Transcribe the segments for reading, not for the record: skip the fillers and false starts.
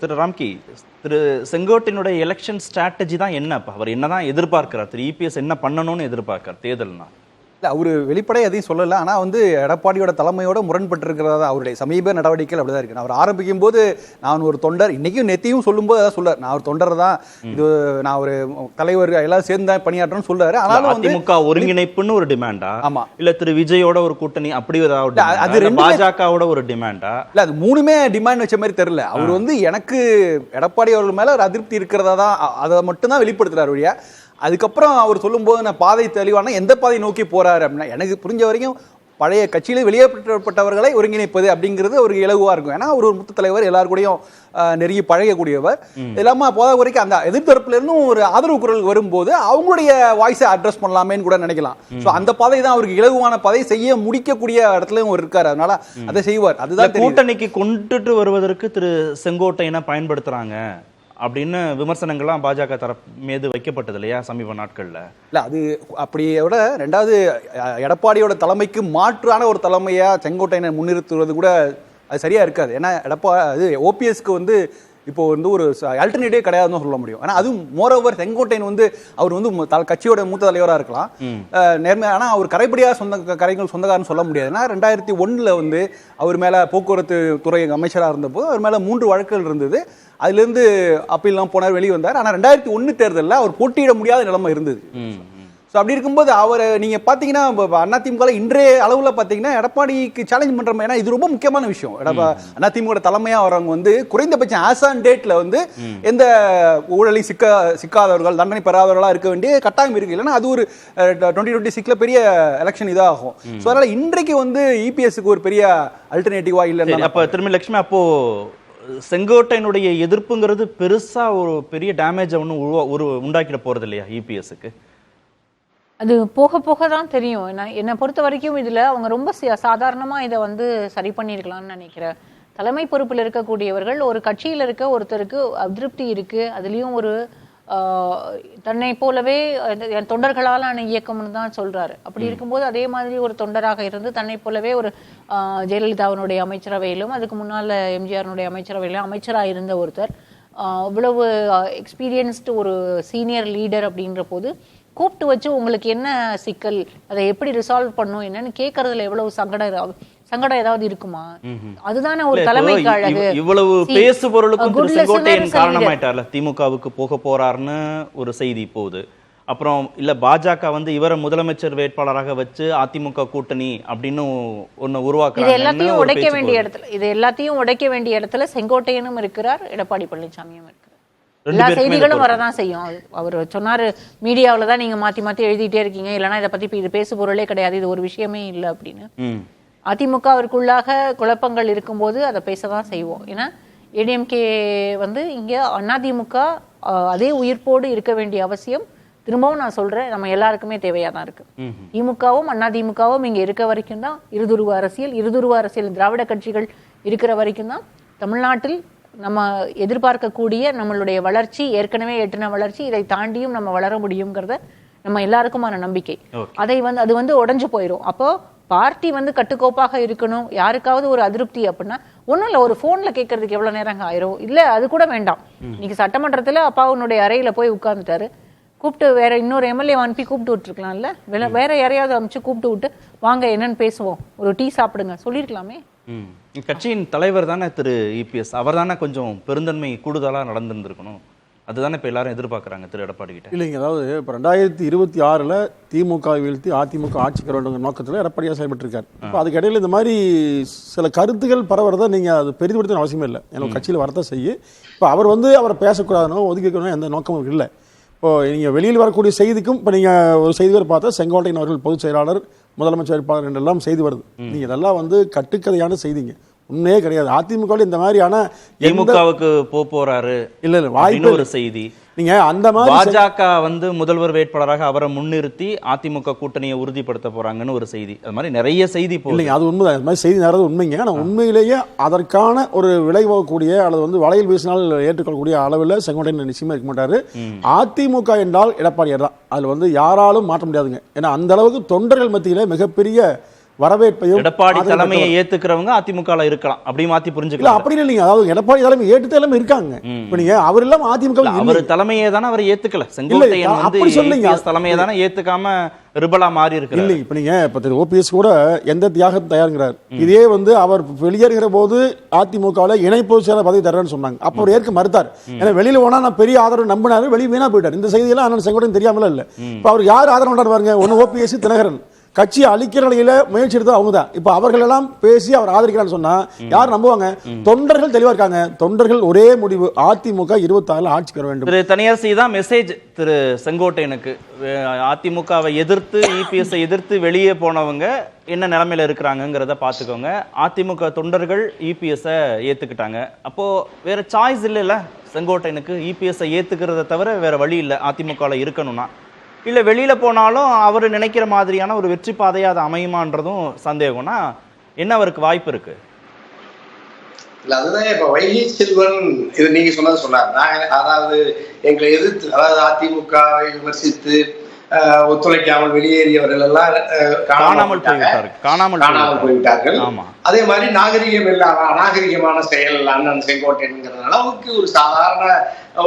திரு ராம்கி, திரு செங்கோட்டையினுடைய election strategy தான் என்ன? அவர் என்னதான் எதிர்பார்க்கிறார்? திரு இபிஎஸ் என்ன பண்ணணும்னு எதிர்பார்க்கிறார் தேர்தல்னா? இல்லை, அவர் வெளிப்படை எதையும் சொல்லலை. ஆனால் எடப்பாடியோட தலைமையோட முரண்பட்டு இருக்கிறதா அவருடைய சமீப நடவடிக்கைகள் அப்படிதான் இருக்கு. அவர் ஆரம்பிக்கும் போது நான் ஒரு தொண்டர், இன்னைக்கும் நெத்தியும் சொல்லும்போது அதான் சொல்றாரு, நான் ஒரு தொண்டர் தான், இது நான் ஒரு தலைவர் எல்லாம் சேர்ந்து தான் பணியாற்றணும்னு சொல்றாரு. ஆனாலும் அதிமுக ஒருங்கிணைப்புன்னு ஒரு டிமாண்டா? ஆமா. இல்ல திரு விஜயோட ஒரு கூட்டணி அப்படி அது பாஜகவோட ஒரு டிமாண்டா? இல்ல, அது மூணுமே டிமாண்ட் வச்ச மாதிரி தெரியல. அவர் எனக்கு எடப்பாடி அவர்கள் மேல ஒரு அதிருப்தி இருக்கிறதா தான் அதை மட்டும் தான் வெளிப்படுத்துறாரு வழியா. அதுக்கப்புறம் அவர் சொல்லும்போது நான் பாதை தெளிவான எந்த பாதை நோக்கி போறாரு அப்படின்னா, எனக்கு புரிஞ்ச வரைக்கும் பழைய கட்சியில வெளியேற்றப்பட்டவர்களை ஒருங்கிணைப்பது அப்படிங்கிறது ஒரு இலகுவா இருக்கும். ஏன்னா ஒரு முத்து தலைவர், எல்லாரு கூடயும் நெருங்கி பழகக்கூடியவர். இல்லாம போத வரைக்கும் அந்த எதிர்த்தரப்புல இருந்தும் ஒரு ஆதரவு குரல் வரும்போது அவங்களுடைய வாய்ஸை அட்ரஸ் பண்ணலாமேன்னு கூட நினைக்கலாம். ஸோ அந்த பாதை தான் அவருக்கு இலகுவான பாதை, செய்ய முடிக்கக்கூடிய இடத்துலயும் ஒரு இருக்காரு. அதனால அதை செய்வார். அதுதான் கூட்டணிக்கு கொண்டுட்டு வருவதற்கு திரு செங்கோட்டையனை பயன்படுத்துறாங்க அப்படின்னு விமர்சனங்கள்லாம் பாஜக தரப்பு மீது வைக்கப்பட்டது இல்லையா சமீப நாட்கள்ல? இல்ல, அது அப்படியோட ரெண்டாவது எடப்பாடியோட தலைமைக்கு மாற்றான ஒரு தலைமையா செங்கோட்டையனை முன்னிறுத்துவது கூட அது சரியா இருக்காது. ஏன்னா ஓபிஎஸ்க்கு இப்போ ஒரு ஆல்டர்னேட்டிவ் கிடையாதுன்னு சொல்ல முடியும். ஆனா அதுவும் மோரோவர் செங்கோட்டையன் அவர் கட்சியோட மூத்த தலைவராக இருக்கலாம் நேர்மையா, ஆனால் அவர் கரைப்படியாக சொந்தக்காரன்னு சொல்ல முடியாது. ஏன்னா 2001 அவர் மேல போக்குவரத்து துறை அமைச்சராக இருந்தபோது அவர் மேல 3 வழக்குகள் இருந்தது. அதுலேருந்து அப்பீல்லாம் போனார், வெளியே வந்தார். ஆனால் 2001 தேர்தலில் அவர் போட்டியிட முடியாத நிலைமை இருந்தது. ஸோ அப்படி இருக்கும்போது அவரை நீங்கள் பார்த்தீங்கன்னா அதிமுக இன்றைய அளவில் பார்த்தீங்கன்னா எடப்பாடிக்கு சேலஞ்ச் பண்ணுற, ஏன்னா இது ரொம்ப முக்கியமான விஷயம். அதிமுக தலைமையாக வரவங்க குறைந்தபட்சம் ஆஸ் ஆன் டேட்டில் எந்த ஊழலை சிக்காதவர்கள், தண்டனை பெறாதவர்களாக இருக்க வேண்டிய கட்டாயம் இருக்கு. இல்லைன்னா அது ஒரு 2026 பெரிய எலெக்ஷன் இதாகும். ஸோ அதனால் இன்றைக்கு இபிஎஸ்க்கு ஒரு பெரிய அல்டர்னேட்டிவா இல்லை. அப்போ திரும்ப லட்சுமி, அப்போ செங்கோட்டையினுடைய எதிர்ப்புங்கிறது பெருசா ஒரு பெரிய டேமேஜ் உண்டாக்கிட போறது இல்லையா இபிஎஸ்க்கு? அது போக போக தான் தெரியும். என்னை பொறுத்த வரைக்கும் இதில் அவங்க ரொம்ப சாதாரணமாக இதை சரி பண்ணியிருக்கலாம்னு நினைக்கிறேன். தலைமை பொறுப்பில் இருக்கக்கூடியவர்கள், ஒரு கட்சியில் இருக்க ஒருத்தருக்கு அதிருப்தி இருக்குது, அதுலேயும் ஒரு தன்னை போலவே தொண்டர்களாலான இயக்கம்னு தான் சொல்கிறாரு. அப்படி இருக்கும்போது அதே மாதிரி ஒரு தொண்டராக இருந்து தன்னை போலவே ஒரு ஜெயலலிதாவினுடைய அமைச்சரவையிலும் அதுக்கு முன்னால் எம்ஜிஆருடைய அமைச்சரவையிலும் அமைச்சராக இருந்த ஒருத்தர், இவ்வளவு எக்ஸ்பீரியன்ஸ்டு ஒரு சீனியர் லீடர் அப்படின்ற போது கூப்பிட்டு வச்சு உங்களுக்கு என்ன சிக்கல், அதை எப்படி ரிசால்வ் பண்ணும் என்னன்னு கேட்கறதுல எவ்வளவு சங்கடம் ஏதாவது இருக்குமா? அதுதானே ஒரு தலைமைக்கு அழகு. இவ்வளவு பேசு பொருளுக்கும் செங்கோட்டையன் காரணமாயிட்டார்ல, திமுகவுக்கு போக போறாருன்னு ஒரு செய்தி போகுது. அப்புறம் இல்ல பாஜக இவரை முதலமைச்சர் வேட்பாளராக வச்சு அதிமுக கூட்டணி அப்படின்னு ஒன்னு உருவாக்குறாங்க. இது எல்லாத்தையும் உடைக்க வேண்டிய இடத்துல செங்கோட்டையனும் இருக்கிறார், எடப்பாடி பழனிசாமியும் இருக்கிறார். எல்லா செய்திகளும் வரதான் செய்யும். அவர் சொன்னாரு, மீடியாவில் தான் நீங்க மாத்தி மாத்தி எழுதிட்டே இருக்கீங்க, இல்லைன்னா இதை பத்தி இது பேசு பொருளே கிடையாது, இது ஒரு விஷயமே இல்லை அப்படின்னு. அதிமுகவிற்குள்ளாக குழப்பங்கள் இருக்கும்போது அதை பேசதான் செய்வோம். ஏன்னா ஏடிஎம்கே இங்க அதிமுக அதே உயிர்ப்போடு இருக்க வேண்டிய அவசியம், திரும்பவும் நான் சொல்றேன், நம்ம எல்லாருக்குமே தேவையா தான் இருக்கு. திமுகவும் அதிமுகவும் இங்க இருக்க வரைக்கும் தான் இருதுருவ அரசியல் திராவிட கட்சிகள் இருக்கிற வரைக்கும் தான் தமிழ்நாட்டில் நம்ம எதிர்பார்க்கக்கூடிய நம்மளுடைய வளர்ச்சி, ஏற்கனவே எட்டின வளர்ச்சி, இதை தாண்டியும் நம்ம வளர முடியுங்கிறத நம்ம எல்லாருக்குமான நம்பிக்கை. அதை அது உடைஞ்சு போயிடும். அப்போ பார்ட்டி கட்டுக்கோப்பாக இருக்கணும். யாருக்காவது ஒரு அதிருப்தி அப்படின்னா ஒன்றும் இல்லை, ஒரு ஃபோனில் கேட்கறதுக்கு எவ்வளோ நேரம் ஆயிரும்? இல்லை, அது கூட வேண்டாம். இன்னைக்கு சட்டமன்றத்தில் அப்பாவுடைய அறையில் போய் உட்கார்ந்துட்டாரு, கூப்பிட்டு வேற இன்னொரு எம்எல்ஏ அனுப்பி கூப்பிட்டு விட்டுருக்கலாம்ல, வேற யாரையாவது அமைச்சு கூப்பிட்டு விட்டு வாங்க என்னன்னு பேசுவோம், ஒரு டீ சாப்பிடுங்க சொல்லியிருக்கலாமே. கட்சியின் தலைவர் தானே திரு இபிஎஸ், அவர் தானே கொஞ்சம் பெருந்தன்மை கூடுதலாக நடந்திருந்திருக்கணும். அதுதானே இப்போ எல்லாரும் எதிர்பார்க்குறாங்க திரு எடப்பாடி கிட்ட. இல்லைங்க, அதாவது இப்போ 2026 திமுக வீழ்த்தி அதிமுக ஆட்சிக்கு வரணுங்கிற நோக்கத்தில் எடப்பாடியாக செயல்பட்டுருக்காரு. இப்போ அதுக்கு இடையில இந்த மாதிரி சில கருத்துக்கள் பரவுறதை நீங்கள் அது பெரிதுபடுத்தணும் அவசியமே இல்லை. எனக்கு கட்சியில் வரதான் செய்ய. இப்போ அவர் அவரை பேசக்கூடாதுனோ ஒதுக்கிக்கணும் எந்த நோக்கமும் இல்லை. இப்போ நீங்கள் வெளியில் வரக்கூடிய செய்திக்கும் இப்போ நீங்கள் ஒரு செய்தி வேறு பார்த்தா செங்கோட்டையன் அவர்கள் பொதுச் செயலாளர், முதலமைச்சர் வேட்பாளர் என்றெல்லாம் செய்தி வருது. நீங்கள் இதெல்லாம் கட்டுக்கதையான செய்திங்க, உண்மையே கிடையாது. அதிமுக இந்த மாதிரியான திமுகவுக்கு போறாரு இல்ல வாய்ப்பு ஒரு செய்தி. நீங்க அந்த மாதிரி பாஜக முதல்வர் வேட்பாளராக அவரை முன்னிறுத்தி அதிமுக கூட்டணியை உறுதிப்படுத்த போறாங்கன்னு ஒரு செய்தி, அது மாதிரி நிறைய செய்தி போகுது. அது உண்மைதான், அது மாதிரி செய்தி நிறைய உண்மைங்க. ஆனால் உண்மையிலேயே அதற்கான ஒரு விலை போகக்கூடிய அல்லது வலையில் வீசினால் ஏற்றுக்கொள்ளக்கூடிய அளவில் செங்கோட்டையன் நிச்சயமா இருக்க மாட்டாரு. அதிமுக என்றால் எடப்பாடியார் தான், அதுல யாராலும் மாற்ற முடியாதுங்க. ஏன்னா அந்த அளவுக்கு தொண்டர்கள் மத்தியில மிகப்பெரிய வரவேற்பையும் எடப்பாடி தலைமையை ஏத்துக்கிறவங்க அதிமுகல இருக்கலாம், அப்படி மாத்தி இல்ல புரிஞ்சுக்கலாம். அப்படி இல்லைங்க. அதாவது எடப்பாடி தலைமை ஏற்றுட்டு எல்லாமே இருக்காங்க. இப்ப நீங்க அவர் இல்லாம அதிமுக அவர் தலைமையை தானே அவர் ஏத்துக்கல. செங்கோட்டையன் வந்து அப்படி சொல்லுங்க. தலைமையை தானே ஏத்துக்காம ரிபலா மாறி இருக்கிறார். இல்லை இப்ப நீங்க இப்ப ஓபிஎஸ் கூட எந்த தியாகத்தை தயாருங்கிறார். இதே வந்து அவர் வெளியேறுகிற போது அதிமுகவில் இணை பொதுச் செயலாளர் பதவி தர்றேன்னு சொன்னாங்க. அப்ப அவர் ஏற்க மறுத்தார். ஏன்னா வெளியில போனா நான் பெரிய ஆதரவு நம்பினாரு, வெளியே வீணா போயிட்டார். இந்த செய்தியெல்லாம் அண்ணன் செங்கோட்டையன் தெரியாமல இல்ல. இப்ப அவர் யார் ஆதரவு பாருங்க. ஒன்னு ஓபிஎஸ், தினகரன் கட்சி அழிக்கிற நிலையில முயற்சி எடுத்து அவங்க தான். இப்ப அவர்கள் எல்லாம் பேசி அவர் ஆதரிக்கிறான்னு சொன்னா யார் நம்புவாங்க? தொண்டர்கள் தெளிவா இருக்காங்க. தொண்டர்கள் ஒரே முடிவு, அதிமுக 26 ஆட்சிக்கு வர வேண்டும். திரு தனியார்சி தான் மெசேஜ் திரு செங்கோட்டையனுக்கு. அதிமுகவை எதிர்த்து இபிஎஸ் எதிர்த்து வெளியே போனவங்க என்ன நிலைமையில இருக்கிறாங்கிறத பாத்துக்கோங்க. அதிமுக தொண்டர்கள் இபிஎஸ் ஏத்துக்கிட்டாங்க. அப்போ வேற சாய்ஸ் இல்லைல்ல செங்கோட்டையனுக்கு. இபிஎஸ் ஏத்துக்கிறத தவிர வேற வழி இல்லை அதிமுகவில் இருக்கணும்னா. இல்லை வெளியில போனாலும் அவர் நினைக்கிற மாதிரியான ஒரு வெற்றி பாதையை அது அமையுமான்றதும் சந்தேகம்னா என்ன அவருக்கு வாய்ப்பு இருக்கு? இல்ல அதுதான் இப்ப வைகை செல்வன் இது நீங்க சொன்னது சொன்னார். அதாவது எங்களை எதிர்த்து, அதாவது அதிமுகவை விமர்சித்து ஒத்துழைக்காமல் வெளியேறியவர்கள் எல்லாம் காணாமல் போய்விட்டார்கள். அதே மாதிரி நாகரிகம் இல்லாம அநாகரிகமான செயல் அண்ணன் செங்கோட்டையன்ங்கிற அளவுக்கு ஒரு சாதாரண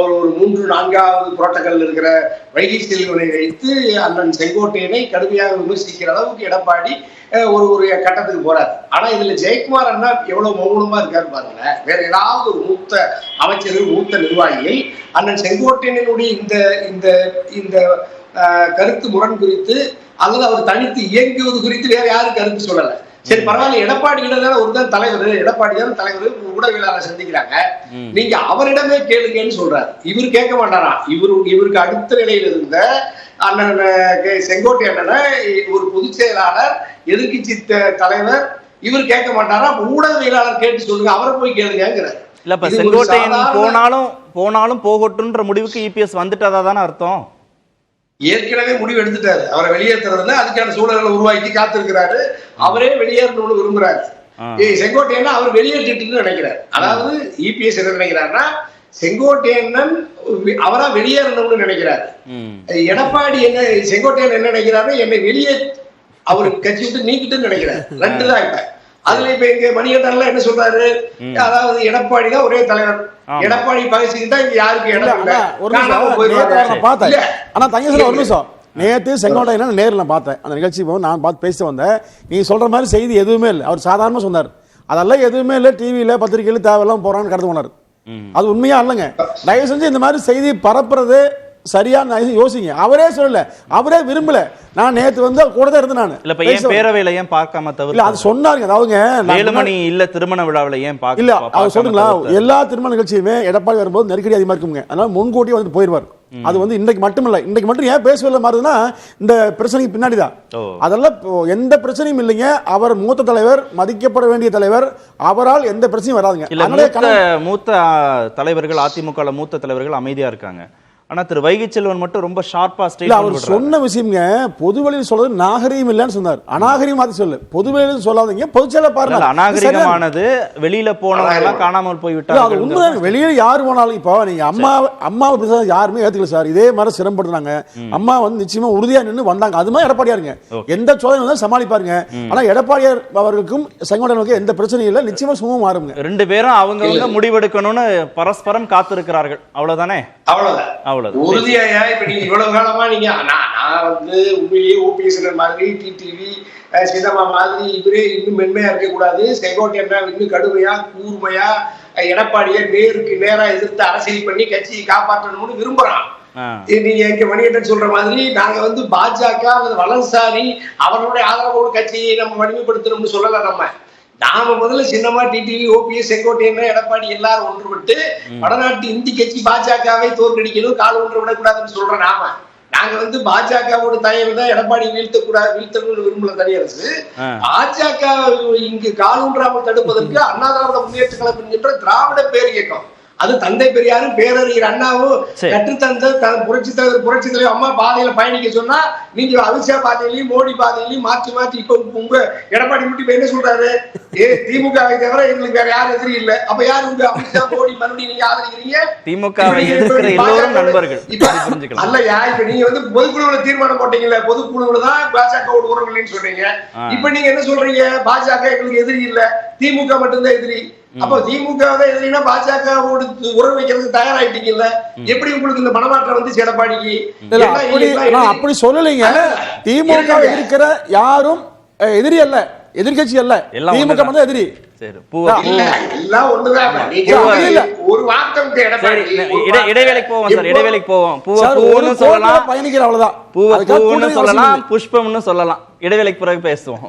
ஒரு 3-4வது புரோட்டோகால் இருக்கிற வைகை செல்வனை வைத்து அண்ணன் செங்கோட்டையனை கடுமையாக விமர்சிக்கிற அளவுக்கு எடப்பாடி ஒரு கட்டத்துக்கு போறாரு. ஆனா இதுல ஜெயக்குமார் அண்ணா எவ்வளவு மௌனமா இருக்காரு பாருங்க. வேற ஏதாவது ஒரு மூத்த அமைச்சர்கள், மூத்த நிர்வாகிகள் அண்ணன் செங்கோட்டையனுடைய இந்த இந்த கருத்து முரண் குறித்து அல்லது அவர் தனித்து இயங்குவது குறித்து வேற யாரும் கருத்து சொல்லல. சரி பரவாயில்ல, எடப்பாடியிடம் ஒரு தான் தலைவர், எடப்பாடி தான் தலைவர், ஊடகவியலாளர் சந்திக்கிறாங்க, நீங்க அவரிடமே கேளுங்கன்னு சொல்றாரு. இவர் கேட்க மாட்டாரா? இவருக்கு அடுத்த நிலையில் இருந்த அண்ணன் செங்கோட்டை அண்ணனை ஒரு பொதுச் செயலாளர், எதிர்கட்சி தலைவர், இவர் கேட்க மாட்டாரா? ஊடகவியலாளர் கேட்டு சொல்லுங்க, அவரை போய் கேளுங்கிறார். இல்ல இப்ப செங்கோட்டையன் போனாலும் போகட்டும்ன்ற முடிவுக்கு இபிஎஸ் வந்துட்டதா தானே அர்த்தம்? ஏற்கனவே முடிவு எடுத்துட்டாரு. அவரை வெளியேற்றுறதுல அதுக்கான சூழல்களை உருவாக்கி காத்திருக்கிறாரு. அவரே வெளியேறணும்னு விரும்புறாரு. செங்கோட்டையன் அவர் வெளியேற்றிட்டு நினைக்கிறார். அதாவது இபிஎஸ் என்ன நினைக்கிறாருன்னா செங்கோட்டையன் அவரா வெளியேறணும்னு நினைக்கிறாரு. எடப்பாடி செங்கோட்டையன் என்ன நினைக்கிறாரு? என்னை வெளியே அவரு கட்சி விட்டு நீக்கிட்டு நினைக்கிறாரு. 2 தான் இப்ப. அதுல இப்ப எங்க மணிகண்டன்ல என்ன சொல்றாரு? அதாவது எடப்பாடி தான் ஒரே தலைவர், எடப்பாடி பகிர்ந்துக்கிட்டா இங்க யாருக்கு இடம் இல்லை. ஆனா தங்கேஸ்வரர் ஒரு நிமிஷம், நேற்று செங்கோட்டையன் நேரில் பார்த்தேன். அந்த நிகழ்ச்சி நான் பார்த்து பேச வந்தேன். நீ சொல்ற மாதிரி செய்தி எதுவுமே இல்லை. அவர் சாதாரணமா சொன்னார். அதெல்லாம் எதுவுமே இல்லை, டிவியில பத்திரிகையில தேவையெல்லாம் போறான்னு கருத்து போனார். அது உண்மையா இல்லைங்க. தயவு செஞ்சு இந்த மாதிரி செய்தி பரப்புறது சரியான யோசிங்க. அவரே சொல்லல, அவரே விரும்பல. நான் நேத்து வந்து கூட தான் இருந்தேன். நான் இல்ல ஏன் பேரவையில ஏன் பார்க்காம தவிர இல்ல அது சொன்னாருங்க. அதாவதுங்க வேலுமணி இல்ல திருமண விழாவில ஏன் பார்க்க இல்ல அவர் சொல்லுங்களா, எல்லா திருமண நிகழ்ச்சியுமே எடப்பாடி வரும்போது நெருக்கடி அதிகமா இருக்குங்க. அதனால முன்கூட்டியே வந்து போயிடுவார். அது வந்து இன்னைக்கு மட்டும் இல்ல, இன்னைக்கு மட்டும் ஏன் பேசவில்லை மாறுதுன்னா இந்த பிரச்சனைக்கு பின்னாடி தான். அதெல்லாம் எந்த பிரச்சனையும் இல்லைங்க. அவர் மூத்த தலைவர், மதிக்கப்பட வேண்டிய தலைவர், அவரால் எந்த பிரச்சனையும் வராதுங்க. மூத்த தலைவர்கள் அதிமுக மூத்த தலைவர்கள் அமைதியா இருக்காங்க. ஆனா திரு வைகை செல்வன் மட்டும் ரொம்ப ஷார்ப்பா ஸ்டேட் அவர் சொன்ன விஷயம்ங்க. பொதுவெளியில் சொல்றது நாகரிகம் இல்லைன்னு சொன்னார். அநாகரிகம் அது சொல்லு, பொதுவெளியில் சொல்லாதீங்க. பொதுச்செயல பாருங்க, அநாகரிகமானது வெளியில போனவங்க காணாமல் போய்விட்டாங்க. அது உண்மை. வெளியில யாரு போனாலும் இப்போ நீங்க அம்மாவை யாருமே ஏத்துக்கல சார். இதே மாதிரி சிரமப்படுறாங்க. அம்மா வந்து நிச்சயமா உறுதியா நின்று வந்தாங்க. அது மாதிரி எடப்பாடியாருங்க எந்த சோதனை வந்து சமாளிப்பாருங்க. ஆனா எடப்பாடியார் அவர்களுக்கும் செங்கோட்டையனுக்கும் எந்த பிரச்சனையும் இல்லை. நிச்சயமா சுமமா மாறுங்க. 2 பேரும் அவங்க முடிவெடுக்கணும்னு பரஸ்பரம் காத்திருக்கிறார்கள். அவ்வளவுதானே? அவ்வளவுதான். உறுதியா இப்ப நீங்க இவ்வளவு காலமா நீங்க நான் வந்து உண்மையிலேயே ஓபிஎஸ் மாதிரி, டிடிவி சிதம்பா மாதிரி இவரே இன்னும் மென்மையா இருக்க கூடாது, செங்கோட்டையன் இன்னும் கடுமையா கூர்மையா எடப்பாடியை நேருக்கு நேரா எதிர்த்து அரசியல் பண்ணி கட்சியை காப்பாற்றணும்னு விரும்புறான். நீங்க இங்க மணிகண்டன் சொல்ற மாதிரி நாங்க வந்து பாஜக அல்லது வலதுசாரி அவர்களுடைய ஆதரவோடு கட்சியை நம்ம வலிமைப்படுத்தணும்னு சொல்லல. நாம முதல்ல சின்னமா டிடிவி, ஓபிஎஸ், செங்கோட்டையன், எடப்பாடி எல்லாரும் ஒன்றுபட்டு வடநாட்டு இந்தி கட்சி பாஜகவை தோற்கடிக்கணும், கால் ஒன்று விடக்கூடாதுன்னு சொல்றோம். நாங்க வந்து பாஜகவோட தயவு தான் எடப்பாடி வீழ்த்தணும்னு விரும்பல தனியரசு. பாஜக இங்கு கால் ஊன்றாமல் தடுப்பதற்கு அண்ணா திராவிட முன்னேற்ற கழகம் என்கின்ற திராவிட பேர் இயக்கம், அது தந்தை பெரியாரும் பேரறிஞர் அண்ணாவும் சரி. கற்றுத்தந்த புரட்சி தலைவர் அம்மா பாதையில பயணிக்க சொன்னா நீங்க அமித்ஷா பாதையிலையும் மோடி பாதையிலையும் மாற்றி இப்ப உங்க எடப்பாடி மட்டும் என்ன சொல்றாரு, திமுகவை தவிர எங்களுக்கு வேற யாரும் எதிரி இல்ல, அப்ப யாரு உங்க அமித்ஷா மோடி மறுபடியும் நீங்க ஆதரிக்கிறீங்க? திமுகவை எதிர்க்கிற எல்லோரும் நண்பர்கள். அல்லையா, இப்ப நீங்க வந்து பொதுக்குழுவுல தீர்மானம் போட்டீங்கல்ல, பொதுக்குழுவுல தான் பாஜகவோட உறவுகள்னு சொல்றீங்க. இப்ப நீங்க என்ன சொல்றீங்க, பாஜக எங்களுக்கு எதிரி இல்ல, திமுக மட்டும்தான் எதிரி. அப்ப திமுக தான் எதிரினா பாஜகவோடு உறவு வைக்கிறதுக்கு தயாராயிட்டீங்கல்ல, எப்படி உங்களுக்கு இந்த மனமாற்றம் வந்து எடப்பாடிக்கு? அப்படி சொல்லலைங்க. திமுக இருக்கிற யாரும் எதிரி அல்ல, எதிர்கட்சி அல்ல, திமுக வந்து எதிரி. எல்லாம் ஒண்ணுதான். ஒரு வார்த்தை இடைவேளைக்கு போவோம் சார், இடைவேளைக்கு போவோம். பூன்னு சொல்லலாம், பயணிக்கிற அவ்வளவுதான். பூவை பூன்னு சொல்லலாம், புஷ்பம்னு சொல்லலாம். இடைவேளைக்கு பிறகு பேசுவோம்.